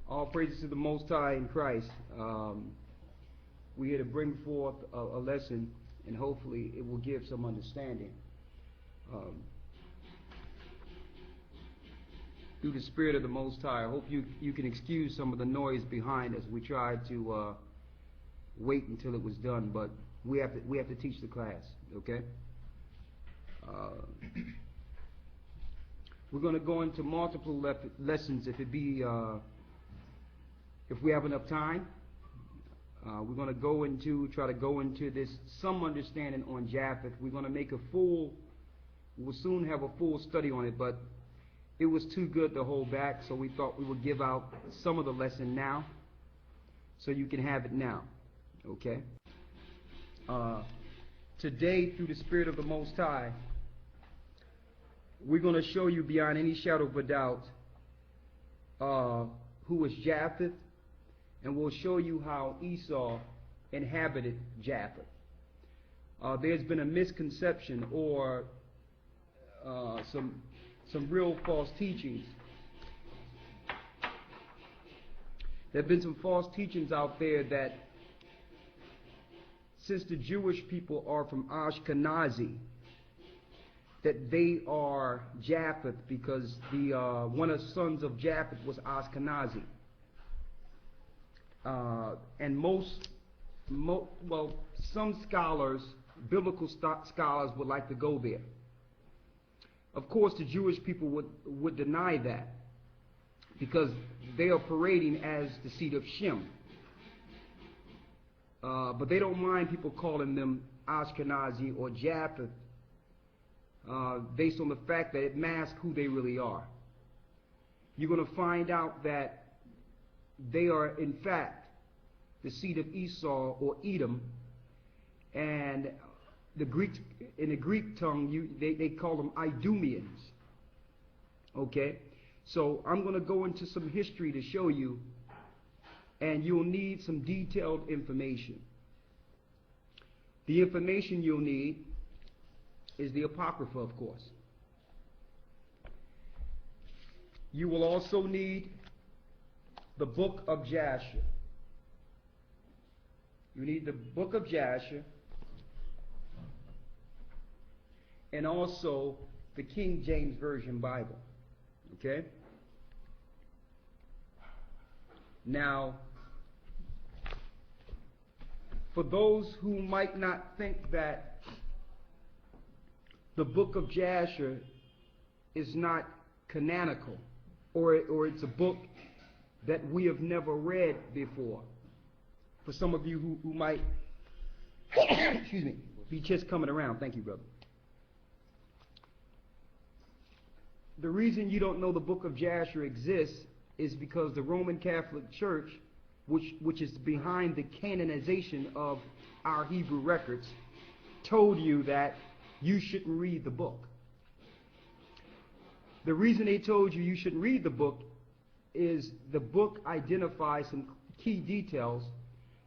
All praises to the Most High in Christ. We're here to bring forth a lesson, and hopefully it will give some understanding. Through the Spirit of the Most High, I hope you can excuse some of the noise behind us. We tried to wait until it was done, but we have to teach the class, okay? We're going to go into multiple lessons if we have enough time. We're going to try to go into this, some understanding on Japheth. We're going to we'll soon have a full study on it, but it was too good to hold back, so we thought we would give out some of the lesson now, so you can have it now, okay? Today, through the Spirit of the Most High, we're going to show you beyond any shadow of a doubt who was Japheth, and we'll show you how Esau inhabited Japheth. There's been a misconception or some real false teachings. There have been some false teachings out there that since the Jewish people are from Ashkenazi, that they are Japheth because one of the sons of Japheth was Ashkenazi. And some scholars, biblical scholars, would like to go there. Of course, the Jewish people would deny that because they are parading as the seed of Shem. But they don't mind people calling them Ashkenazi or Japheth based on the fact that it masks who they really are. You're going to find out that they are, in fact, the seed of Esau or Edom, and in the Greek tongue, they call them Idumeans. Okay? So I'm going to go into some history to show you, and you'll need some detailed information. The information you'll need is the Apocrypha, of course. You will also need the book of Jasher. You need the book of Jasher and also the King James Version Bible. Okay? Now, for those who might not think that the book of Jasher is not canonical, or it's a book that we have never read before, for some of you who might excuse me, be just coming around. Thank you, brother. The reason you don't know the book of Jasher exists is because the Roman Catholic Church, which is behind the canonization of our Hebrew records, told you that you shouldn't read the book. The reason they told you shouldn't read the book is the book identifies some key details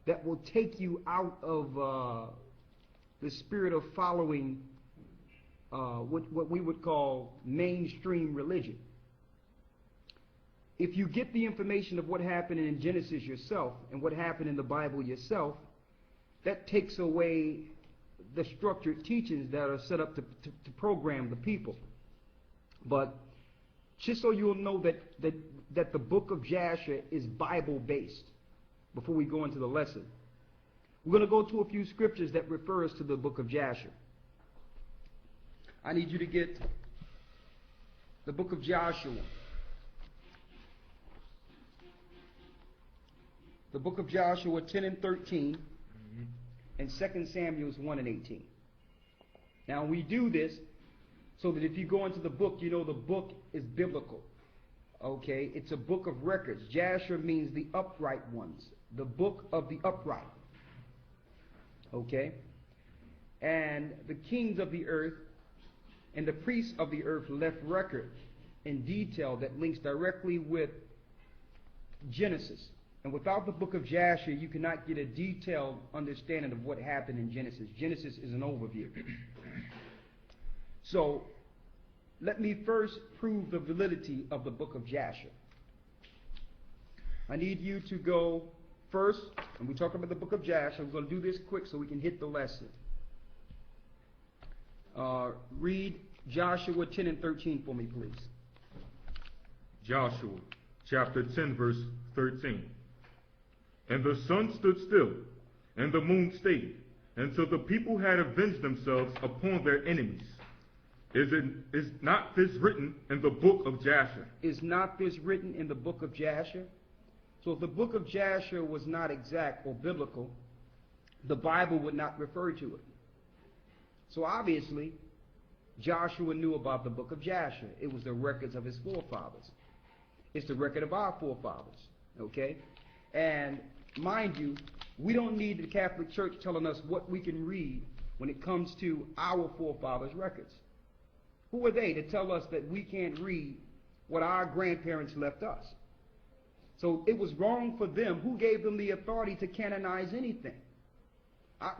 that will take you out of the spirit of following what we would call mainstream religion. If you get the information of what happened in Genesis yourself and what happened in the Bible yourself, that takes away the structured teachings that are set up to program the people. But just so you'll know that the book of Jasher is Bible-based, before we go into the lesson, we're going to go to a few scriptures that refer us to the book of Jasher. I need you to get the book of Joshua. The book of Joshua 10 and 13, and 2 Samuel 1 and 18. Now we do this so that if you go into the book, you know the book is biblical. Okay? It's a book of records. Jasher means the upright ones. The book of the upright. Okay? And the kings of the earth and the priests of the earth left record in detail that links directly with Genesis. And without the book of Jasher, you cannot get a detailed understanding of what happened in Genesis. Genesis is an overview. So, let me first prove the validity of the book of Jasher. I need you to go first, and we talked about the book of Jasher. We're going to do this quick so we can hit the lesson. Read Joshua 10 and 13 for me, please. Joshua chapter 10, verse 13. And the sun stood still, and the moon stayed, until the people had avenged themselves upon their enemies. Is not this written in the book of Jasher? Is not this written in the book of Jasher? So if the book of Jasher was not exact or biblical, the Bible would not refer to it. So obviously, Joshua knew about the book of Jasher. It was the records of his forefathers. It's the record of our forefathers. Okay? And mind you, we don't need the Catholic Church telling us what we can read when it comes to our forefathers' records. Who are they to tell us that we can't read what our grandparents left us? So it was wrong for them. Who gave them the authority to canonize anything?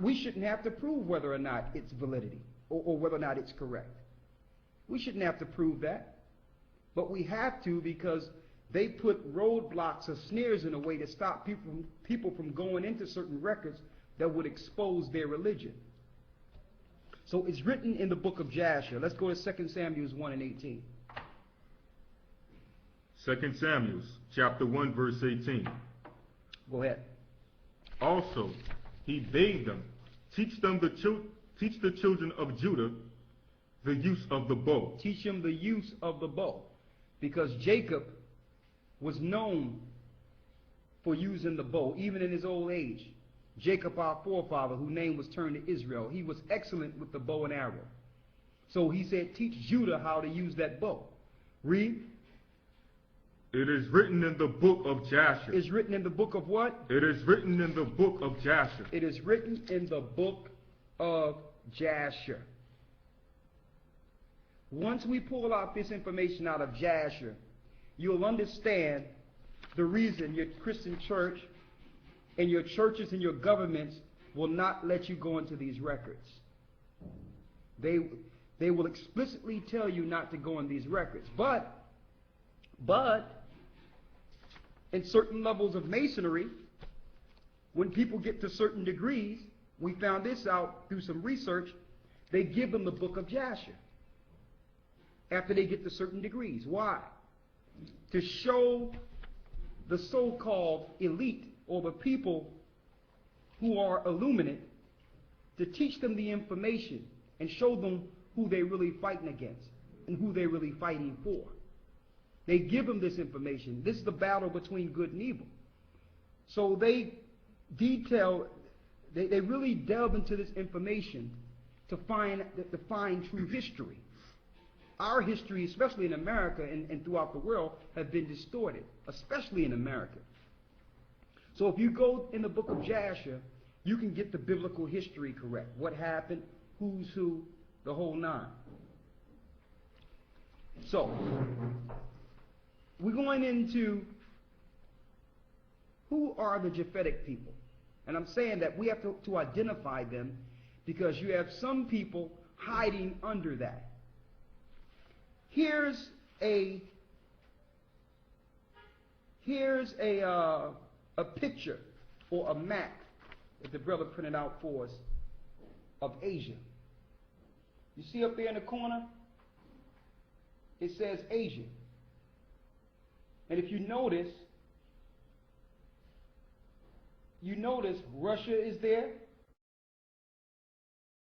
We shouldn't have to prove whether or not it's validity or whether or not it's correct. We shouldn't have to prove that. But we have to because they put roadblocks or snares in a way to stop people from going into certain records that would expose their religion. So it's written in the book of Jasher. Let's go to 2 Samuel 1 and 18. 2 Samuel chapter 1, verse 18. Go ahead. Also, he bade them, teach the children of Judah the use of the bow. Teach them the use of the bow. Because Jacob was known for using the bow, even in his old age. Jacob, our forefather, whose name was turned to Israel, he was excellent with the bow and arrow. So he said, teach Judah how to use that bow. Read. It is written in the book of Jasher. It's written in the book of what? It is written in the book of Jasher. It is written in the book of Jasher. Once we pull out this information out of Jasher, you'll understand the reason your Christian church and your churches and your governments will not let you go into these records. They will explicitly tell you not to go in these records. But in certain levels of masonry, when people get to certain degrees, we found this out through some research, they give them the book of Jasher after they get to certain degrees. Why? To show the so-called elite or the people who are illuminate, to teach them the information and show them who they're really fighting against and who they're really fighting for. They give them this information. This is the battle between good and evil. So they really delve into this information to find true history. Our history, especially in America and throughout the world, have been distorted, especially in America. So if you go in the book of Jasher, you can get the biblical history correct. What happened, who's who, the whole nine. So, we're going into who are the Japhetic people. And I'm saying that we have to identify them because you have some people hiding under that. Here's a picture or a map that the brother printed out for us of Asia. You see up there in the corner? It says Asia. And if you notice Russia is there,